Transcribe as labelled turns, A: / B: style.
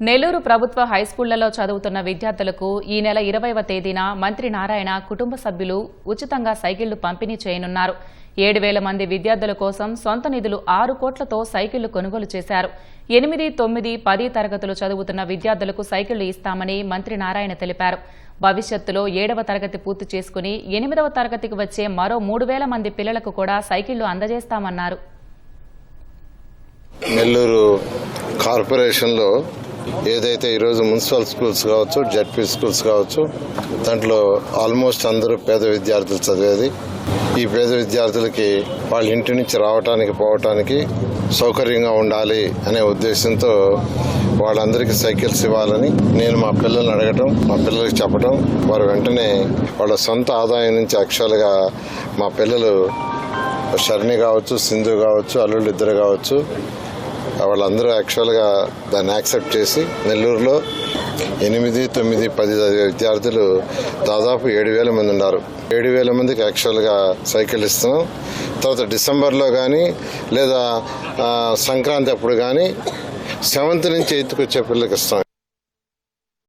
A: నెల్లూరు ప్రభుత్వ హైస్కూళ్లలో చదువుతున్న విద్యార్థులకు ఈ నెల 20వ తేదీన మంత్రి నారాయణ కుటుంబ సభ్యులు ఉచితంగా సైకిళ్లు పంపిణీ చేయనున్నారు. 7,000 మంది విద్యార్థుల కోసం సొంత నిధులు 6 కోట్లతో సైకిళ్లు కొనుగోలు చేశారు. 8, 9, 10 తరగతులు చదువుతున్న విద్యార్థులకు సైకిళ్లు ఇస్తామని మంత్రి నారాయణ తెలిపారు. భవిష్యత్తులో 7వ తరగతి పూర్తి చేసుకుని 8వ తరగతికి వచ్చే మరో 3,000 మంది పిల్లలకు కూడా సైకిళ్లు అందజేస్తామన్నారు.
B: నెల్లూరు కార్పొరేషన్లో ఏదైతే ఈరోజు మున్సిపల్ స్కూల్స్ కావచ్చు, జడ్పీ స్కూల్స్ కావచ్చు, దాంట్లో ఆల్మోస్ట్ అందరూ పేద విద్యార్థులు చదివేది. ఈ పేద విద్యార్థులకి వాళ్ళ ఇంటి నుంచి రావటానికి పోవటానికి సౌకర్యంగా ఉండాలి అనే ఉద్దేశంతో వాళ్ళందరికీ సైకిల్స్ ఇవ్వాలని నేను మా పిల్లల్ని అడగటం, మా పిల్లలకి చెప్పడం, వారు వెంటనే వాళ్ళ సొంత ఆదాయం నుంచి యాక్చువల్గా మా పిల్లలు షర్ణి కావచ్చు, సింధు కావచ్చు, అల్లుళ్ళు ఇద్దరు కావచ్చు, వాళ్ళందరూ యాక్చువల్గా దాన్ని యాక్సెప్ట్ చేసి నెల్లూరులో 8, 9, 10 విద్యార్థులు దాదాపు 7,000 మంది ఉన్నారు. 7,000 మందికి యాక్చువల్గా సైకిల్ ఇస్తున్నాం. తర్వాత డిసెంబర్లో కానీ లేదా సంక్రాంతి అప్పుడు కానీ 7th నుంచి 8th వచ్చే పిల్లలకి ఇస్తాం.